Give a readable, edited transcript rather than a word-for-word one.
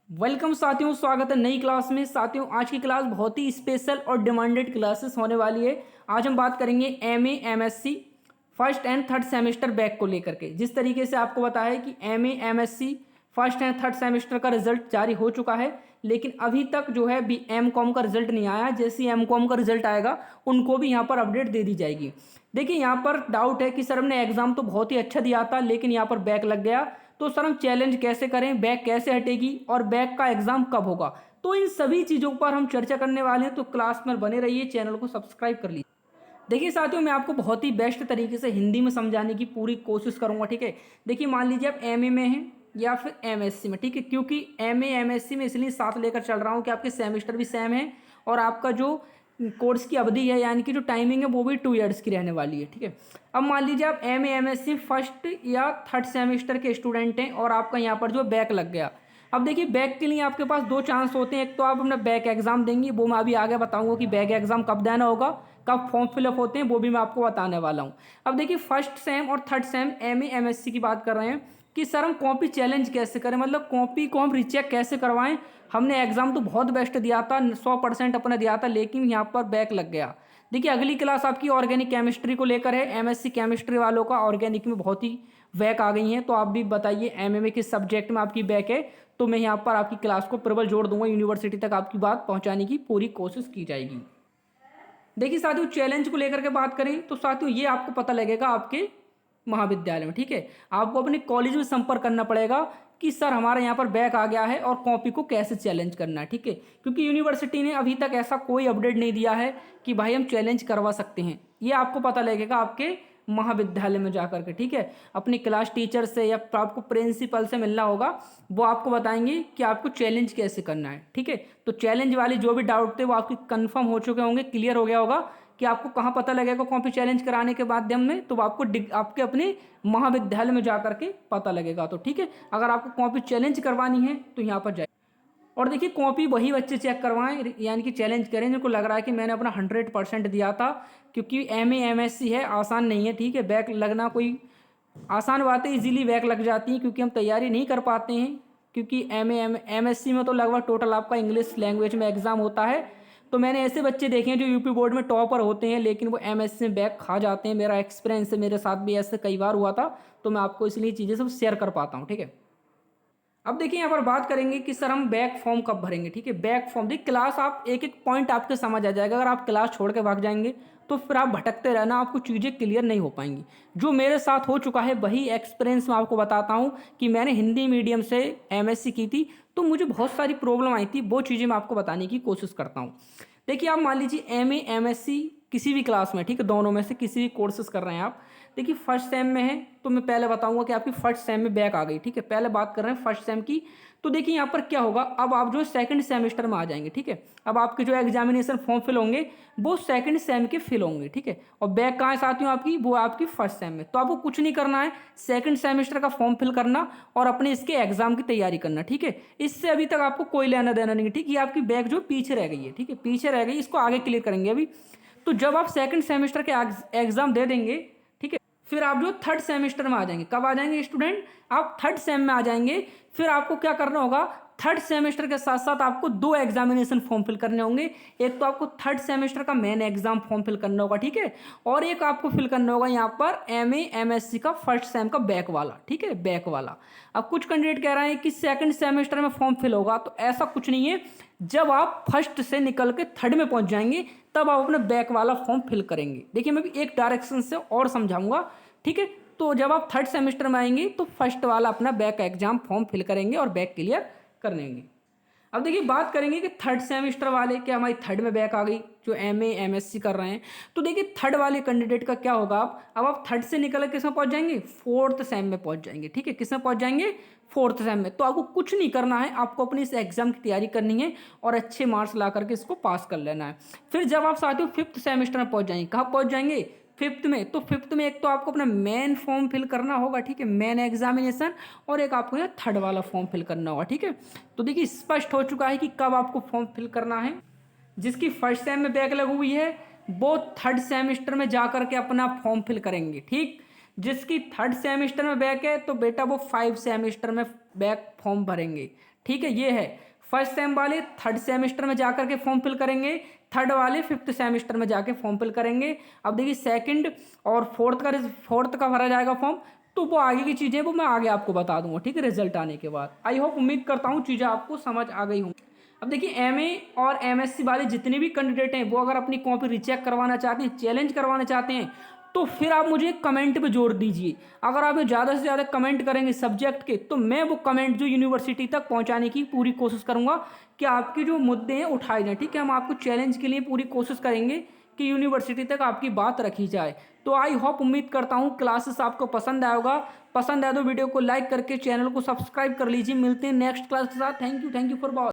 Welcome साथियों, स्वागत है नई क्लास में। साथियों, आज की क्लास बहुत ही स्पेशल और डिमांडेड क्लासेस होने वाली है। आज हम बात करेंगे MA MSc first and third semester back को लेकर के। जिस तरीके से आपको बताया है कि MA MSc first and third semester का रिजल्ट जारी हो चुका है, लेकिन अभी तक जो है बी एम कॉम का रिजल्ट नहीं आया। जैसे ही एम कॉम का रिजल्ट आएगा उनको भी यहाँ पर अपडेट दे दी जाएगी। देखिए, यहाँ पर डाउट है कि सर हमने एग्जाम तो बहुत ही अच्छा दिया था लेकिन यहाँ पर बैक लग गया, तो सर हम चैलेंज कैसे करें, बैक कैसे हटेगी और बैक का एग्जाम कब होगा। तो इन सभी चीज़ों पर हम चर्चा करने वाले हैं, तो क्लास में बने रहिए, चैनल को सब्सक्राइब कर लीजिए। देखिए साथियों, मैं आपको बहुत ही बेस्ट तरीके से हिंदी में समझाने की पूरी कोशिश करूंगा, ठीक है। देखिए, मान लीजिए आप एमए में हैं या फिर एमएससी में, ठीक है। क्योंकि एमए एमएससी में इसलिए साथ लेकर चल रहा हूँ कि आपके सेमेस्टर भी सेम है और आपका जो कोर्स की अवधि है यानी कि जो टाइमिंग है वो भी 2 ईयर्स की रहने वाली है, ठीक है। अब मान लीजिए आप एमए एमएससी फर्स्ट या थर्ड सेमेस्टर के स्टूडेंट हैं और आपका यहाँ पर जो बैक लग गया। अब देखिए, बैक के लिए आपके पास दो चांस होते हैं। एक तो आप अपना बैक एग्जाम देंगे, वो मैं अभी आगे बताऊंगा कि बैक एग्जाम कब देना होगा, कब फॉर्म फिलअप होते हैं, वो भी मैं आपको बताने वाला हूँ। अब देखिए, फर्स्ट सेम और थर्ड सेम एमए एमएससी की बात कर रहे हैं कि सर हम कॉपी चैलेंज कैसे करें, मतलब कॉपी को हम रिचेक कैसे करवाएं। हमने एग्जाम तो बहुत बेस्ट दिया था, 100% अपने दिया था, लेकिन यहाँ पर बैक लग गया। देखिए, अगली क्लास आपकी ऑर्गेनिक केमिस्ट्री को लेकर है। एमएससी केमिस्ट्री वालों का ऑर्गेनिक में बहुत ही बैक आ गई हैं, तो आप भी बताइए एमए में किस सब्जेक्ट में आपकी बैक है, तो मैं यहाँ पर आपकी क्लास को प्रबल जोड़ दूंगा, यूनिवर्सिटी तक आपकी बात पहुँचाने की पूरी कोशिश की जाएगी। देखिए साथियों, चैलेंज को लेकर के बात करें तो साथियों ये आपको पता लगेगा आपके महाविद्यालय में, ठीक है। आपको अपने कॉलेज में संपर्क करना पड़ेगा कि सर हमारे यहाँ पर बैक आ गया है और कॉपी को कैसे चैलेंज करना है, ठीक है। क्योंकि यूनिवर्सिटी ने अभी तक ऐसा कोई अपडेट नहीं दिया है कि भाई हम चैलेंज करवा सकते हैं। ये आपको पता लगेगा आपके महाविद्यालय में जाकर के, ठीक है। अपनी क्लास टीचर से या आपको प्रिंसिपल से मिलना होगा, वो आपको बताएंगे कि आपको चैलेंज कैसे करना है, ठीक है। तो चैलेंज वाली जो भी डाउट थे वो आपकी कंफर्म हो चुके होंगे, क्लियर हो गया होगा कि आपको कहाँ पता लगेगा कॉपी चैलेंज कराने के माध्यम में, तो आपको आपके अपने महाविद्यालय में जाकर के पता लगेगा। तो ठीक है, अगर आपको कॉपी चैलेंज करवानी है तो यहाँ पर जाए। और देखिए, कॉपी वही बच्चे चेक करवाएं यानी कि चैलेंज करें जिनको लग रहा है कि मैंने अपना 100% दिया था। क्योंकि एमए एमएससी है, आसान नहीं है, ठीक है। बैक लगना कोई आसान बात है, इजीली बैक लग जाती है क्योंकि हम तैयारी नहीं कर पाते हैं। क्योंकि एमए एमएससी में तो लगभग टोटल आपका इंग्लिश लैंग्वेज में एग्जाम होता है। तो मैंने ऐसे बच्चे देखे हैं जो यूपी बोर्ड में टॉपर होते हैं लेकिन वो एमएससी में बैक खा जाते हैं। मेरा एक्सपीरियंस है, मेरे साथ भी ऐसे कई बार हुआ था, तो मैं आपको इसलिए चीज़ें सब शेयर कर पाता हूँ, ठीक है। अब देखिए, यहाँ पर बात करेंगे कि सर हम बैक फॉर्म कब भरेंगे, ठीक है। बैक फॉर्म देखिए, क्लास आप एक एक पॉइंट आपके समझ आ जाएगा। अगर आप क्लास छोड़ के भाग जाएंगे तो फिर आप भटकते रहना, आपको चीज़ें क्लियर नहीं हो पाएंगी। जो मेरे साथ हो चुका है वही एक्सपीरियंस मैं आपको बताता हूँ कि मैंने हिंदी मीडियम से एमएससी की थी, तो मुझे बहुत सारी प्रॉब्लम आई थी, वो चीज़ें मैं आपको बताने की कोशिश करता हूँ। देखिए, आप मान लीजिए एमए एमएससी किसी भी क्लास में, ठीक है, दोनों में से किसी भी कोर्सेज कर रहे हैं आप। देखिए, फर्स्ट सेम में है तो मैं पहले बताऊंगा कि आपकी फर्स्ट सेम में बैक आ गई, ठीक है। पहले बात कर रहे हैं फर्स्ट सेम की। तो देखिए, यहाँ पर क्या होगा, अब आप जो सेकंड सेमेस्टर में आ जाएंगे, ठीक है। अब आपके जो एग्जामिनेशन फॉर्म फिल होंगे वो सेकंड सेम के फिल होंगे, ठीक है। और बैक कहाँ है साथियों आपकी, वो आपकी फर्स्ट सेम में। तो आपको कुछ नहीं करना है, सेकंड सेमेस्टर का फॉर्म फिल करना और अपने इसके एग्जाम की तैयारी करना, ठीक है। इससे अभी तक आपको कोई लेना देना नहीं है, ठीक है। ये आपकी बैक जो पीछे रह गई है, ठीक है, पीछे रह गई, इसको आगे क्लियर करेंगे अभी। तो जब आप सेकंड सेमेस्टर के एग्जाम दे देंगे, ठीक है, फिर आप जो थर्ड सेमेस्टर में आ जाएंगे। कब आ जाएंगे स्टूडेंट, आप थर्ड सेम में आ जाएंगे। फिर आपको क्या करना होगा, थर्ड सेमेस्टर के साथ साथ आपको दो एग्जामिनेशन फॉर्म फिल करने होंगे। एक तो आपको थर्ड सेमेस्टर का मेन एग्जाम फॉर्म फिल करना होगा, ठीक है। और एक आपको फिल करना होगा यहाँ पर एमए एमएससी का फर्स्ट सेम का बैक वाला, ठीक है, बैक वाला। अब कुछ कैंडिडेट कह रहे हैं कि सेकंड सेमेस्टर में फॉर्म फिल होगा, तो ऐसा कुछ नहीं है। जब आप फर्स्ट से निकल के थर्ड में पहुंच जाएंगे तब आप अपना बैक वाला फॉर्म फिल करेंगे। देखिए, मैं भी एक डायरेक्शन से और समझाऊंगा, ठीक है। तो जब आप थर्ड सेमेस्टर में आएंगे तो फर्स्ट वाला अपना बैक एग्जाम फॉर्म फिल करेंगे और बैक क्लियर कर लेंगे। अब देखिए, बात करेंगे कि थर्ड सेमेस्टर वाले, क्या हमारी थर्ड में बैक आ गई जो एमए एमएससी कर रहे हैं। तो देखिए, थर्ड वाले कैंडिडेट का क्या होगा, अब आप थर्ड से निकल के किस में पहुंच जाएंगे, फोर्थ सेम में पहुंच जाएंगे, ठीक है। किस में पहुंच जाएंगे, फोर्थ सेम में। तो आपको कुछ नहीं करना है, आपको अपनी इस एग्जाम की तैयारी करनी है और अच्छे मार्क्स ला करके इसको पास कर लेना है। फिर जब आप साथियों फिफ्थ सेमेस्टर में पहुंच जाएंगे, कहाँ पहुंच जाएंगे, फिफ्थ में। तो फिफ्थ में एक तो आपको अपना मेन फॉर्म फिल करना होगा, ठीक है, मेन एग्जामिनेशन, और एक आपको यहाँ थर्ड वाला फॉर्म फिल करना होगा, ठीक है। तो देखिए, स्पष्ट हो चुका है कि कब आपको फॉर्म फिल करना है। जिसकी फर्स्ट सेम में बैक लगी हुई है वो थर्ड सेमेस्टर में जा करके अपना फॉर्म फिल करेंगे, ठीक। जिसकी थर्ड सेमेस्टर में बैक है तो बेटा वो 5 सेमेस्टर में बैक फॉर्म भरेंगे, ठीक है, ये है। फर्स्ट सेम वाले थर्ड सेमेस्टर में जाकर के फॉर्म फिल करेंगे, थर्ड वाले फिफ्थ सेमेस्टर में जाके फॉर्म फिल करेंगे। अब देखिए सेकंड और फोर्थ का भरा जाएगा फॉर्म, तो वो आगे की चीज़ें वो मैं आगे आपको बता दूंगा, ठीक है, रिजल्ट आने के बाद। आई होप, उम्मीद करता हूँ चीज़ें आपको समझ आ गई होंगी। अब देखिए एमए और एमएससी वाले जितने भी कैंडिडेट हैं वो अगर अपनी कॉपी रिचेक करवाना चाहते हैं, चैलेंज करवाना चाहते हैं, तो फिर आप मुझे कमेंट पे जोर दीजिए। अगर आप ज़्यादा से ज़्यादा कमेंट करेंगे सब्जेक्ट के, तो मैं वो कमेंट जो यूनिवर्सिटी तक पहुंचाने की पूरी कोशिश करूंगा कि आपके जो मुद्दे हैं उठाए जाएं, ठीक है। हम आपको चैलेंज के लिए पूरी कोशिश करेंगे कि यूनिवर्सिटी तक आपकी बात रखी जाए। तो आई होप, उम्मीद करता हूँ क्लासेस आपको पसंद आया होगा। पसंद आए तो वीडियो को लाइक करके चैनल को सब्सक्राइब कर लीजिए। मिलते हैं नेक्स्ट क्लास के साथ। Thank you for watching.